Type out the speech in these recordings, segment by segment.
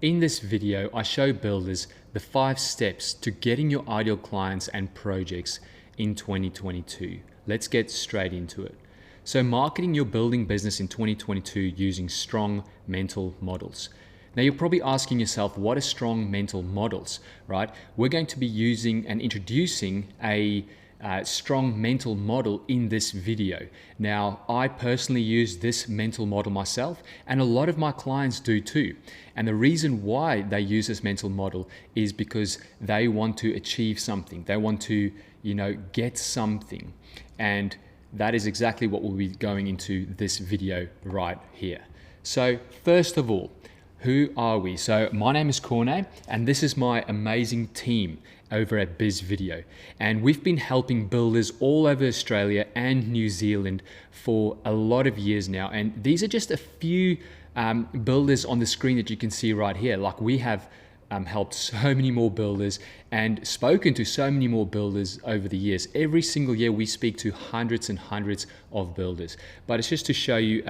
In this video, I show builders the 5 steps to getting your ideal clients and projects in 2022. Let's get straight into it. So marketing your building business in 2022 using strong mental models. Now you're probably asking yourself, what are strong mental models, right? We're going to be using and introducing a strong mental model in this video. Now, I personally use this mental model myself, and a lot of my clients do too. And the reason why they use this mental model is because they want to achieve something. They want to, get something. And that is exactly what we'll be going into this video right here. So first of all, who are we? So my name is Corne, and this is my amazing team over at Biz Video. And we've been helping builders all over Australia and New Zealand for a lot of years now. And these are just a few builders on the screen that you can see right here. Like, we have helped so many more builders and spoken to so many more builders over the years. Every single year we speak to hundreds and hundreds of builders, but it's just to show you,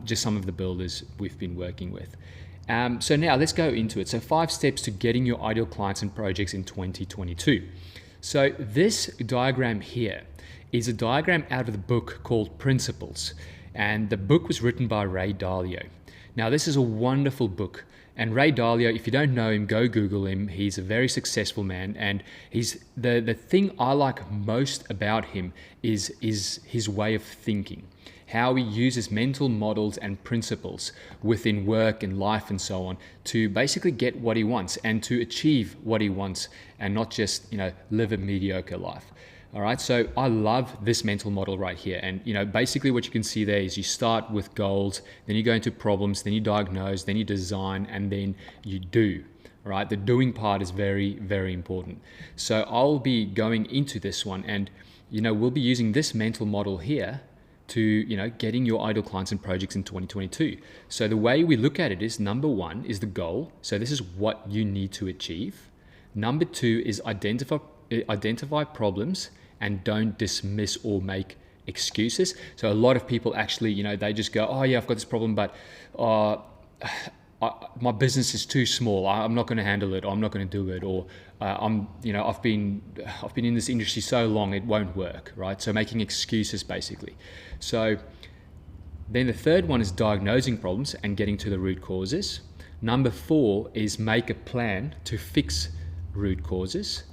just some of the builders we've been working with. So now let's go into it. So 5 steps to getting your ideal clients and projects in 2022. So this diagram here is a diagram out of the book called Principles, and the book was written by Ray Dalio. Now this is a wonderful book. And Ray Dalio, if you don't know him, go Google him. He's a very successful man, and he's the thing I like most about him is his way of thinking, how he uses mental models and principles within work and life and so on to basically get what he wants and to achieve what he wants, and not just live a mediocre life. All right, so I love this mental model right here. And basically what you can see there is you start with goals, then you go into problems, then you diagnose, then you design, and then you do. All right, the doing part is very, very important. So I'll be going into this one, and we'll be using this mental model here to getting your ideal clients and projects in 2022. So the way we look at it is, number 1 is the goal. So this is what you need to achieve. Number 2 is identify problems and don't dismiss or make excuses. So a lot of people actually, they just go, oh yeah, I've got this problem, but my business is too small. I'm not going to handle it. Or I'm not going to do it. Or I've been in this industry so long, it won't work, right? So making excuses basically. So then the third one is diagnosing problems and getting to the root causes. Number 4 is make a plan to fix root causes.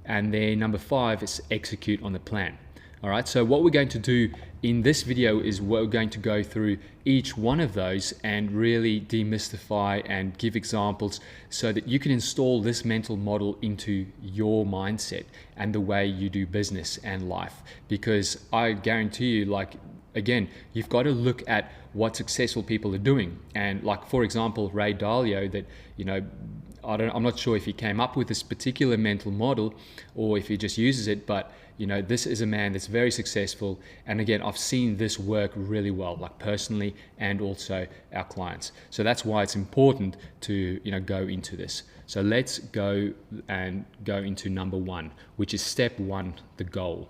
And then number 5 is execute on the plan. All right, so what we're going to do in this video is we're going to go through each one of those and really demystify and give examples so that you can install this mental model into your mindset and the way you do business and life. Because I guarantee you, again, you've got to look at what successful people are doing. And for example, Ray Dalio, that, I'm not sure if he came up with this particular mental model or if he just uses it, but this is a man that's very successful. And again, I've seen this work really well, personally, and also our clients. So that's why it's important to go into this. So let's go into number 1, which is step 1, the goal.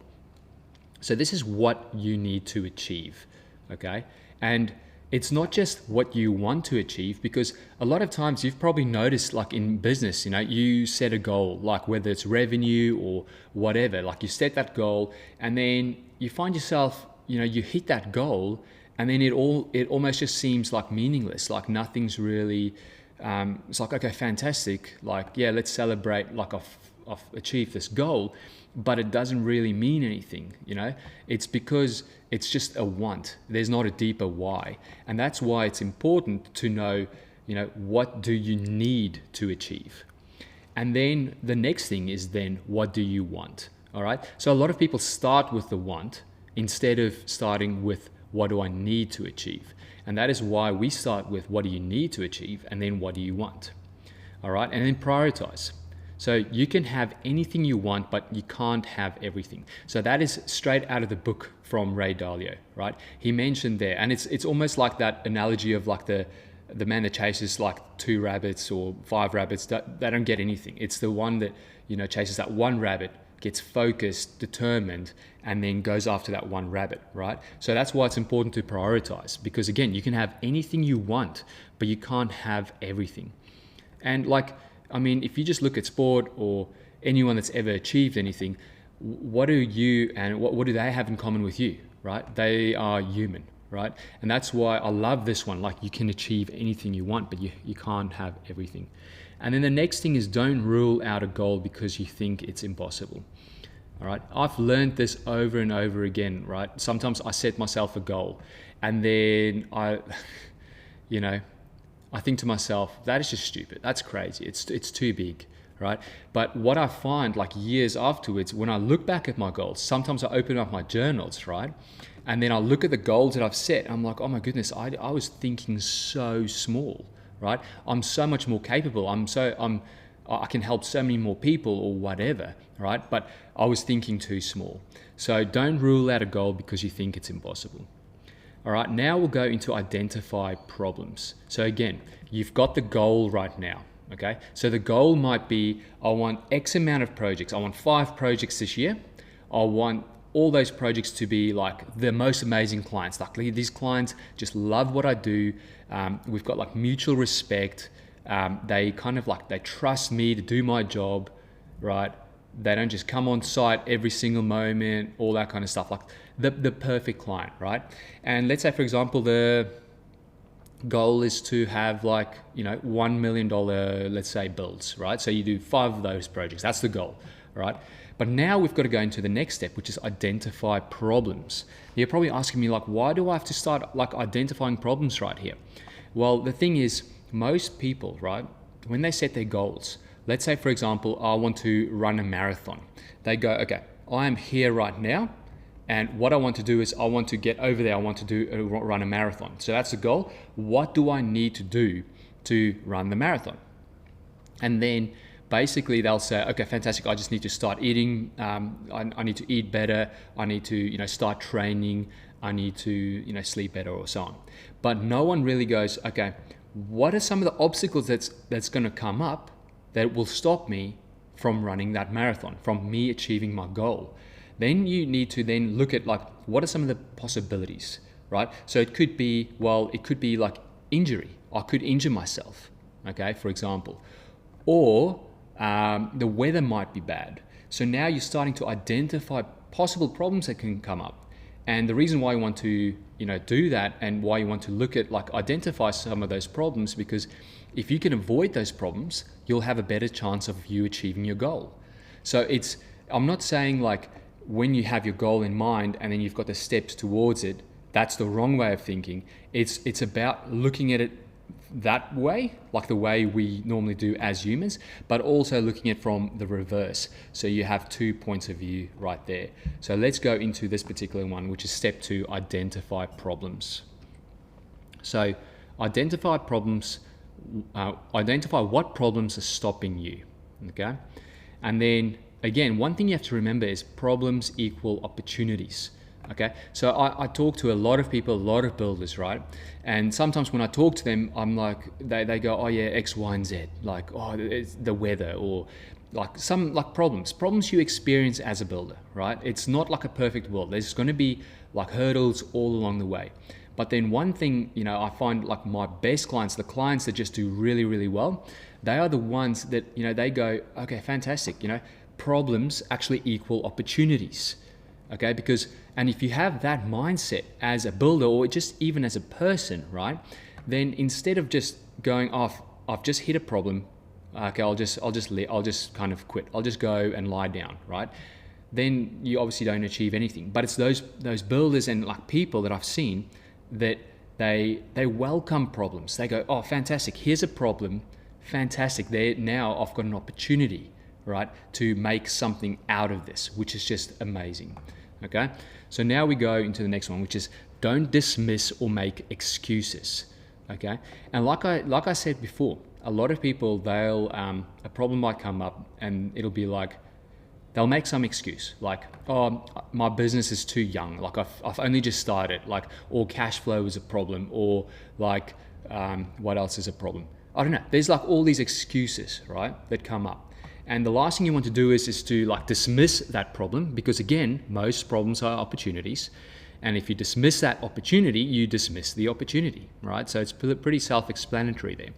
So this is what you need to achieve, okay? And it's not just what you want to achieve, because a lot of times you've probably noticed, in business, you set a goal, whether it's revenue or whatever, you set that goal and then you find yourself, you hit that goal and then it almost just seems meaningless, nothing's really, it's okay, fantastic. Yeah, let's celebrate, I've achieved this goal, but it doesn't really mean anything, It's because it's just a want. There's not a deeper why. And that's why it's important to know, what do you need to achieve? And then the next thing is then, what do you want? All right. So a lot of people start with the want instead of starting with what do I need to achieve? And that is why we start with what do you need to achieve, and then what do you want? All right. And then prioritize. So you can have anything you want, but you can't have everything. So that is straight out of the book from Ray Dalio, right? He mentioned there, and it's almost like that analogy of the man that chases 2 rabbits or 5 rabbits that they don't get anything. It's the one that chases that one rabbit gets focused, determined, and then goes after that one rabbit, right? So that's why it's important to prioritize, because again, you can have anything you want, but you can't have everything. And if you just look at sport or anyone that's ever achieved anything, what do you and what do they have in common with you, right? They are human, right? And that's why I love this one. Like, you can achieve anything you want, but you can't have everything. And then the next thing is, don't rule out a goal because you think it's impossible. All right. I've learned this over and over again, right? Sometimes I set myself a goal and then I think to myself, that is just stupid. That's crazy. It's too big, right? But what I find, like, years afterwards, when I look back at my goals, sometimes I open up my journals, right? And then I look at the goals that I've set. I'm like, oh my goodness, I was thinking so small, right? I'm so much more capable. I can help so many more people or whatever, right? But I was thinking too small. So don't rule out a goal because you think it's impossible. All right, now we'll go into identify problems. So again, you've got the goal right now, okay? So the goal might be, I want X amount of projects. I want 5 projects this year. I want all those projects to be like the most amazing clients. Like, these clients just love what I do. We've got like mutual respect. They trust me to do my job, right? They don't just come on site every single moment, all that kind of stuff. Like the perfect client, right? And let's say, for example, the goal is to have $1 million, let's say, builds, right? So you do 5 of those projects. That's the goal, right? But now we've got to go into the next step, which is identify problems. You're probably asking me, why do I have to start identifying problems right here? Well, the thing is, most people, right, when they set their goals, let's say, for example, I want to run a marathon. They go, okay, I am here right now, and what I want to do is I want to get over there. I want to run a marathon. So that's the goal. What do I need to do to run the marathon? And then basically they'll say, okay, fantastic. I just need to start eating. I need to eat better. I need to, start training. I need to, sleep better, or so on. But no one really goes, okay, what are some of the obstacles that's going to come up that will stop me from running that marathon, from me achieving my goal? Then you need to then look at what are some of the possibilities, right? So it could be like injury. I could injure myself, okay, for example. Or the weather might be bad. So now you're starting to identify possible problems that can come up. And the reason why you want to, do that, and why you want to look at identify some of those problems, because if you can avoid those problems, you'll have a better chance of you achieving your goal. So I'm not saying when you have your goal in mind and then you've got the steps towards it, that's the wrong way of thinking. It's about looking at it that way, like the way we normally do as humans, but also looking at it from the reverse. So you have 2 points of view right there. So let's go into this particular one, which is step 2, identify problems. So identify problems, identify what problems are stopping you, okay? And then again, one thing you have to remember is problems equal opportunities. Okay, so I talk to a lot of people, a lot of builders, right? And sometimes when I talk to them, I'm like, they go, oh yeah, X, Y, and Z, it's the weather, or some problems you experience as a builder, right? It's not like a perfect world. There's going to be hurdles all along the way. But then one thing, I find my best clients, the clients that just do really, really well, they are the ones that, they go, okay, fantastic, problems actually equal opportunities. Okay, and if you have that mindset as a builder, or just even as a person, right, then instead of just going off, I've just hit a problem, okay, I'll just kind of quit. I'll just go and lie down, right? Then you obviously don't achieve anything. But it's those builders and people that I've seen that they welcome problems. They go, oh, fantastic, here's a problem, fantastic. Now I've got an opportunity, right, to make something out of this, which is just amazing. Okay, so now we go into the next one, which is don't dismiss or make excuses. Okay, and like I said before, a lot of people, a problem might come up and it'll be they'll make some excuse oh, my business is too young, I've only just started, or cash flow is a problem, or what else is a problem? I don't know. There's all these excuses, right, that come up. And the last thing you want to do is to like dismiss that problem, because again, most problems are opportunities. And if you dismiss that opportunity, you dismiss the opportunity, right? So it's pretty self-explanatory there.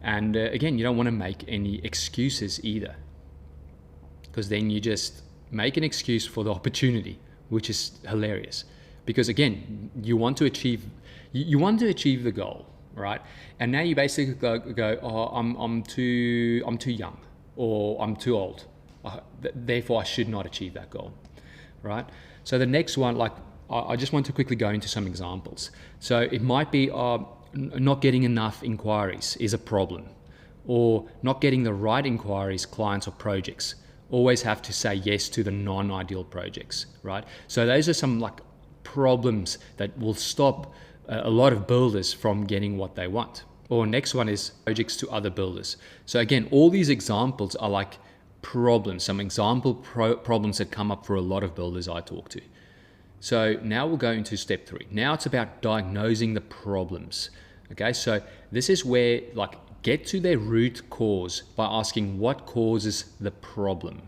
And again, you don't want to make any excuses either, because then you just make an excuse for the opportunity, which is hilarious. Because again, you want to achieve the goal, right? And now you basically go, oh, I'm too young, or I'm too old, therefore I should not achieve that goal, right? So the next one, like, I just want to quickly go into some examples. So it might be not getting enough inquiries is a problem, or not getting the right inquiries, clients, or projects. Always have to say yes to the non-ideal projects, right? So those are some like problems that will stop a lot of builders from getting what they want. Or next one is projects to other builders. So again, all these examples are like problems, some example problems that come up for a lot of builders I talk to. So now we'll go into step 3. Now it's about diagnosing the problems. Okay, so this is where like get to their root cause by asking what causes the problem.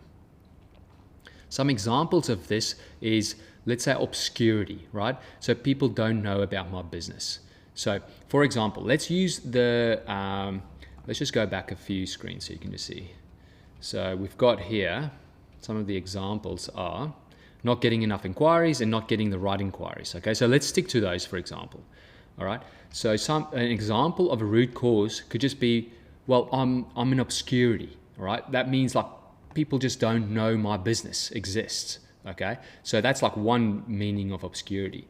Some examples of this is, let's say, obscurity, right? So people don't know about my business. So for example, let's use the, let's just go back a few screens so you can just see. So we've got here, some of the examples are not getting enough inquiries and not getting the right inquiries. Okay, so let's stick to those, for example. All right, so an example of a root cause could just be, well, I'm in obscurity, all right? That means like people just don't know my business exists, okay? So that's like one meaning of obscurity.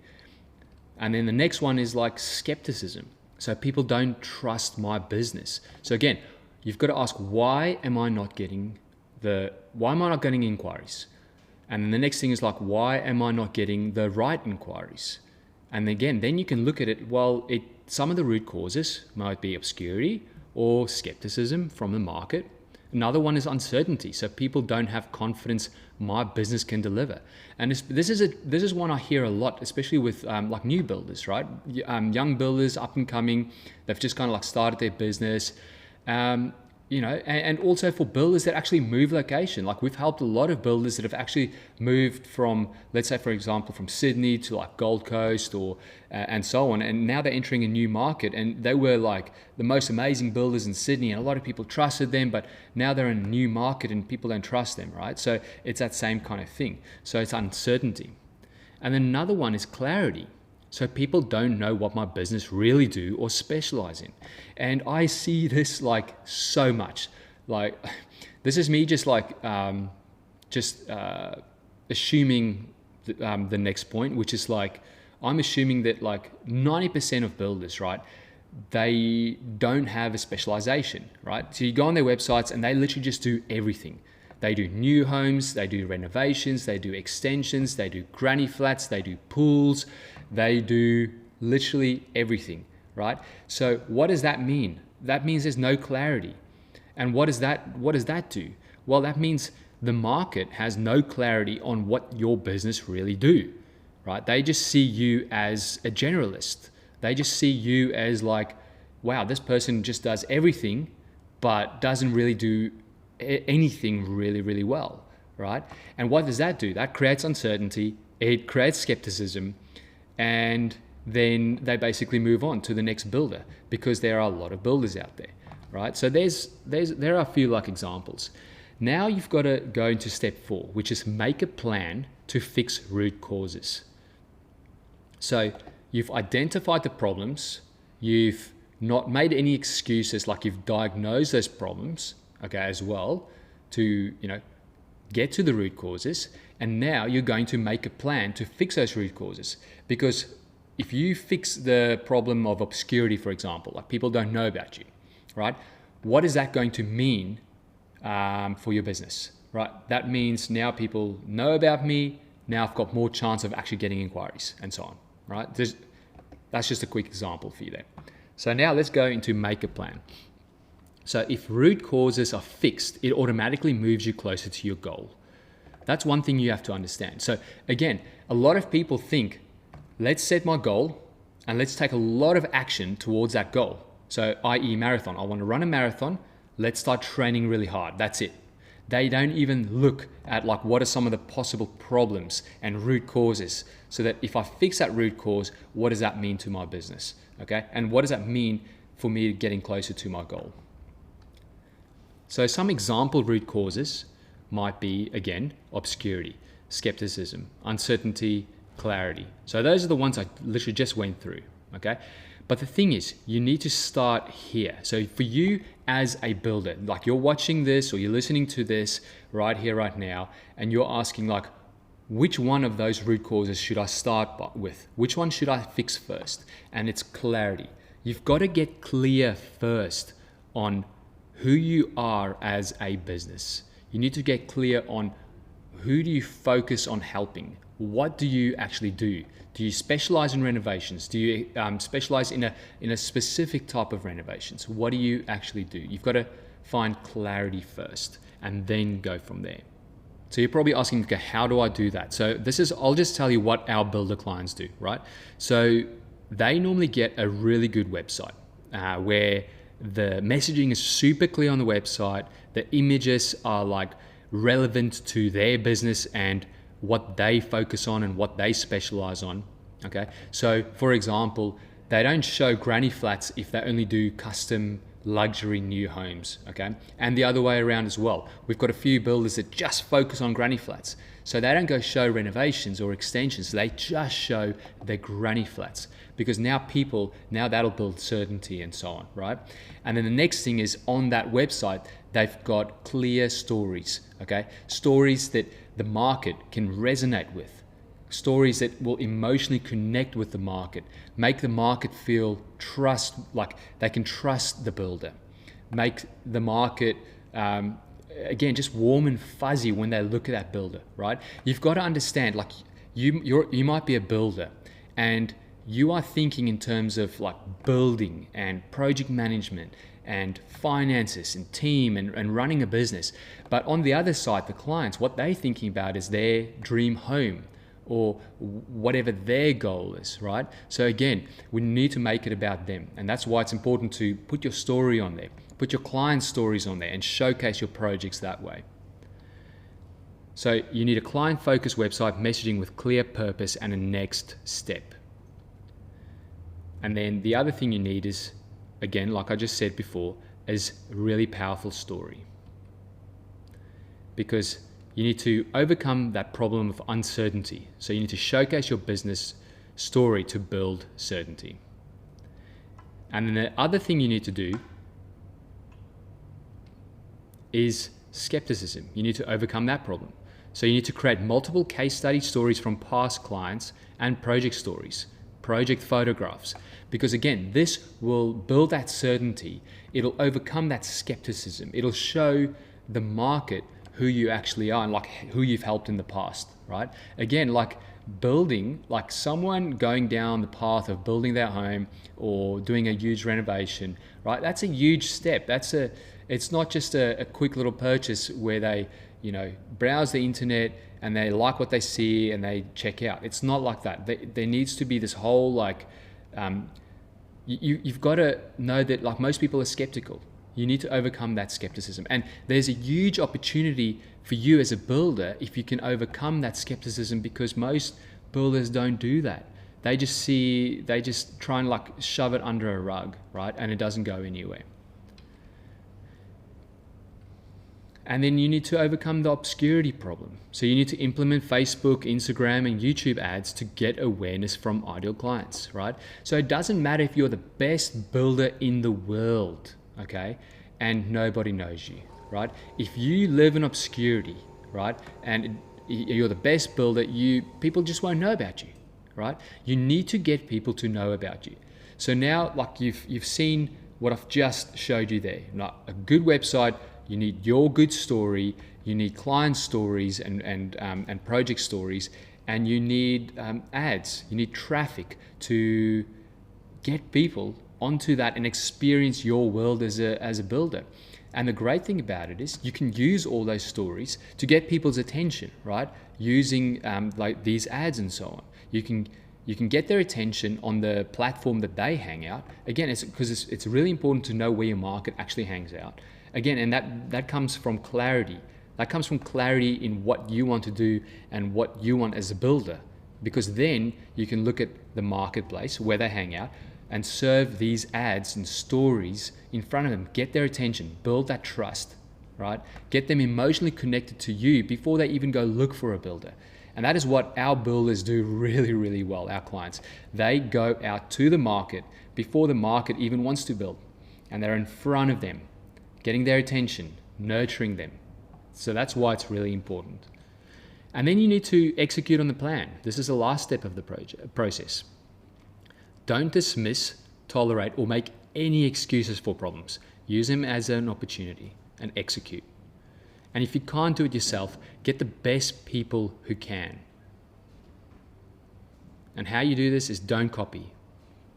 And then the next one is like skepticism. So people don't trust my business. So again, you've got to ask, why am I not getting inquiries? And then the next thing is like, why am I not getting the right inquiries? And again, then you can look at it, well, some of the root causes might be obscurity or skepticism from the market. Another one is uncertainty. So people don't have confidence my business can deliver. And this is one I hear a lot, especially with like new builders, right? Young builders, up and coming, they've just kind of like started their business. You know, and also for builders that actually move location. Like we've helped a lot of builders that have actually moved from, let's say, for example, from Sydney to like Gold Coast or and so on. And now they're entering a new market, and they were like the most amazing builders in Sydney, and a lot of people trusted them, but now they're in a new market and people don't trust them, right? So it's that same kind of thing. So it's uncertainty. And then another one is clarity. So people don't know what my business really do or specialize in. And I see this like so much. Like this is me just like assuming the next point, which is like I'm assuming that like 90% of builders, right, they don't have a specialization, right? So you go on their websites and they literally just do everything. They do new homes, they do renovations, they do extensions, they do granny flats, they do pools, they do literally everything, right? So what does that mean? That means there's no clarity. And what does that do? Well, that means the market has no clarity on what your business really do, right? They just see you as a generalist. They just see you as like, wow, this person just does everything, but doesn't really do anything really, really well, right? And what does that do? That creates uncertainty, it creates skepticism, and then they basically move on to the next builder because there are a lot of builders out there, right? So there are a few like examples. Now you've got to go into step 4, which is make a plan to fix root causes. So you've identified the problems, you've not made any excuses, like you've diagnosed those problems, okay, as well, to, you know, get to the root causes. And now you're going to make a plan to fix those root causes. Because if you fix the problem of obscurity, for example, like people don't know about you, right? What is that going to mean for your business, right? That means now people know about me. Now I've got more chance of actually getting inquiries and so on, right? That's just a quick example for you there. So now let's go into make a plan. So if root causes are fixed, it automatically moves you closer to your goal. That's one thing you have to understand. So again, a lot of people think, let's set my goal and let's take a lot of action towards that goal. So i.e. marathon, I want to run a marathon. Let's start training really hard. That's it. They don't even look at like what are some of the possible problems and root causes, so that if I fix that root cause, what does that mean to my business? Okay, and what does that mean for me getting closer to my goal? So some example root causes might be, again, obscurity, skepticism, uncertainty, clarity. So those are the ones I literally just went through, okay? But the thing is, you need to start here. So for you as a builder, like you're watching this or you're listening to this right here, right now, and you're asking like, which one of those root causes should I start with? Which one should I fix first? And it's clarity. You've got to get clear first on who you are as a business. You need to get clear on who do you focus on helping? What do you actually do? Do you specialize in renovations? Do you specialize in a specific type of renovations? What do you actually do? You've got to find clarity first and then go from there. So you're probably asking, okay, how do I do that? So I'll just tell you what our builder clients do, right? So they normally get a really good website where the messaging is super clear on the website. The images are like relevant to their business and what they focus on and what they specialize on. Okay, so for example, they don't show granny flats if they only do custom luxury new homes. Okay, and the other way around as well. We've got a few builders that just focus on granny flats, so they don't go show renovations or extensions. They just show the granny flats, because now that'll build certainty and so on, right? And then the next thing is, on that website, they've got clear stories, okay? Stories that the market can resonate with, stories that will emotionally connect with the market, make the market feel like they can trust the builder, make the market, again, just warm and fuzzy when they look at that builder, right? You've got to understand, like you might be a builder and you are thinking in terms of like building and project management and finances and team and running a business. But on the other side, the clients, what they're thinking about is their dream home or whatever their goal is, right? So again, we need to make it about them. And that's why it's important to put your story on there, put your clients' stories on there and showcase your projects that way. So you need a client-focused website, messaging with clear purpose and a next step. And then the other thing you need is, again, like I just said before, is a really powerful story. Because you need to overcome that problem of uncertainty. So you need to showcase your business story to build certainty. And then the other thing you need to do is skepticism. You need to overcome that problem. So you need to create multiple case study stories from past clients and project stories, project photographs, because again, this will build that certainty. It'll overcome that skepticism. It'll show the market who you actually are and like who you've helped in the past, right? Again, like building, like someone going down the path of building their home or doing a huge renovation, right? That's a huge step. It's not just a quick little purchase where they, browse the internet and they like what they see and they check out. It's not like that. There needs to be this whole you've got to know that like most people are skeptical. You need to overcome that skepticism. And there's a huge opportunity for you as a builder if you can overcome that skepticism, because most builders don't do that. They just try and like shove it under a rug, right? And it doesn't go anywhere. And then you need to overcome the obscurity problem. So you need to implement Facebook, Instagram, and YouTube ads to get awareness from ideal clients, right? So it doesn't matter if you're the best builder in the world, okay, and nobody knows you, right? If you live in obscurity, right, and you're the best builder, people just won't know about you, right? You need to get people to know about you. So now, like you've seen what I've just showed you there, like a good website. You need your good story, you need client stories and project stories, and you need ads, you need traffic to get people onto that and experience your world as a builder. And the great thing about it is you can use all those stories to get people's attention, right? Using like these ads and so on. You can get their attention on the platform that they hang out. Again, because it's really important to know where your market actually hangs out. Again, and that comes from clarity. That comes from clarity in what you want to do and what you want as a builder. Because then you can look at the marketplace where they hang out and serve these ads and stories in front of them. Get their attention, build that trust, right? Get them emotionally connected to you before they even go look for a builder. And that is what our builders do really, really well, our clients. They go out to the market before the market even wants to build. And they're in front of them, getting their attention, nurturing them. So that's why it's really important. And then you need to execute on the plan. This is the last step of the process. Don't dismiss, tolerate, or make any excuses for problems. Use them as an opportunity and execute. And if you can't do it yourself, get the best people who can. And how you do this is don't copy,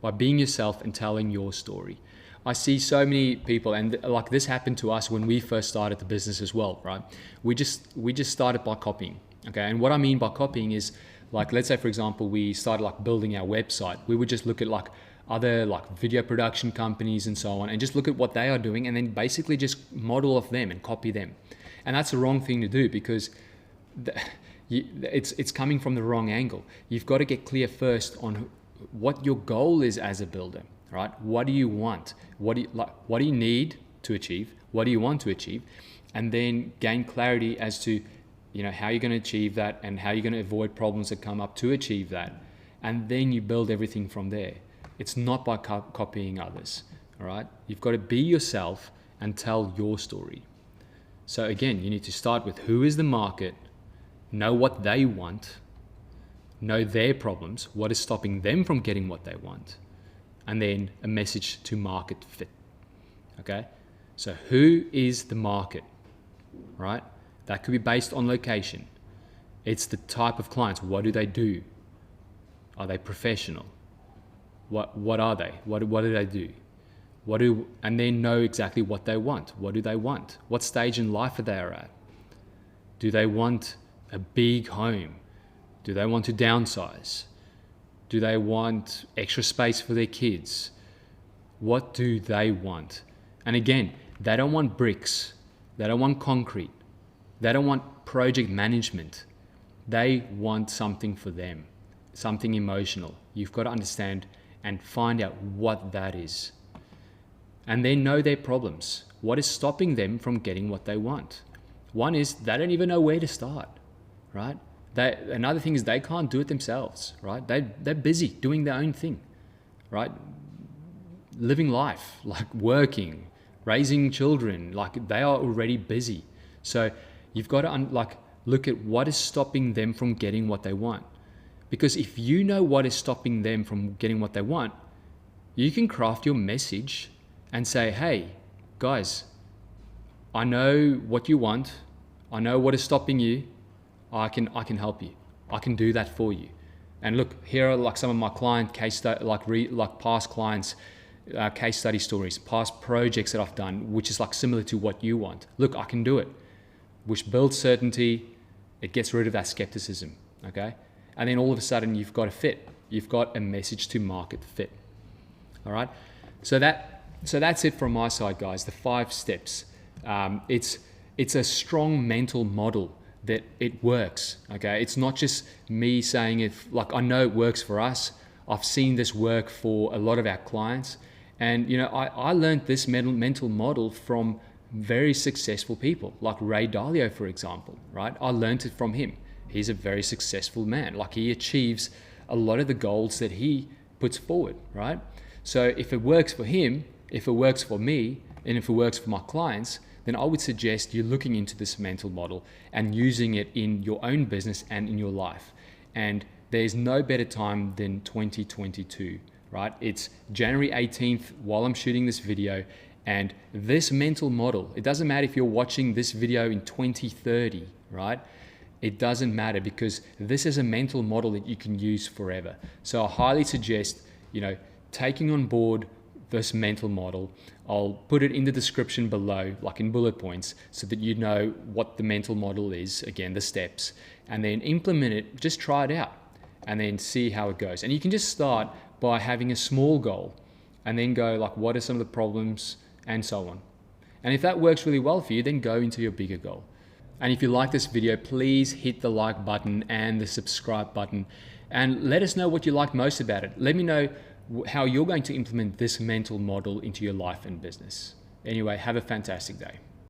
by being yourself and telling your story. I see so many people, and like this happened to us when we first started the business as well, right? We just started by copying, okay? And what I mean by copying is, like, let's say for example, we started like building our website. We would just look at like other like video production companies and so on, and just look at what they are doing, and then basically just model off them and copy them. And that's the wrong thing to do, because it's coming from the wrong angle. You've got to get clear first on what your goal is as a builder, right? What do you want? What do you need to achieve? What do you want to achieve? And then gain clarity as to, you know, how you're going to achieve that and how you're going to avoid problems that come up to achieve that. And then you build everything from there. It's not by copying others, all right? You've got to be yourself and tell your story. So again, you need to start with who is the market, know what they want, know their problems, what is stopping them from getting what they want, and then a message to market fit, okay? So who is the market, right? That could be based on location. It's the type of clients. What do they do? Are they professional? What are they? What do they do? And then know exactly what they want. What do they want? What stage in life are they at? Do they want a big home? Do they want to downsize? Do they want extra space for their kids? What do they want? And again, they don't want bricks. They don't want concrete. They don't want project management. They want something for them, something emotional. You've got to understand and find out what that is. And then know their problems. What is stopping them from getting what they want? One is they don't even know where to start, right? Another thing is they can't do it themselves, right? They're busy doing their own thing, right? Living life, like working, raising children, like they are already busy. So you've got to look at what is stopping them from getting what they want. Because if you know what is stopping them from getting what they want, you can craft your message and say, hey, guys, I know what you want. I know what is stopping you. I can help you. I can do that for you. And look, here are like some of my client case study, like past clients, case study stories, past projects that I've done, which is like similar to what you want. Look, I can do it, which builds certainty. It gets rid of that skepticism, okay? And then all of a sudden you've got a fit. You've got a message to market fit, all right? So that's it from my side, guys, the 5 steps. It's a strong mental model that it works, okay? It's not just me saying it, like I know it works for us. I've seen this work for a lot of our clients. And, you know, I learned this mental model from very successful people, like Ray Dalio, for example, right? I learned it from him. He's a very successful man. Like he achieves a lot of the goals that he puts forward, right? So if it works for him, if it works for me, and if it works for my clients, then I would suggest you're looking into this mental model and using it in your own business and in your life. And there's no better time than 2022, right? It's January 18th while I'm shooting this video. And this mental model, it doesn't matter if you're watching this video in 2030, right? It doesn't matter, because this is a mental model that you can use forever. So I highly suggest, you know, taking on board this mental model. I'll put it in the description below, like in bullet points, so that you know what the mental model is, again, the steps, and then implement it, just try it out, and then see how it goes. And you can just start by having a small goal, and then go like, what are some of the problems, and so on. And if that works really well for you, then go into your bigger goal. And if you like this video, please hit the like button and the subscribe button, and let us know what you like most about it. Let me know how you're going to implement this mental model into your life and business. Anyway, have a fantastic day.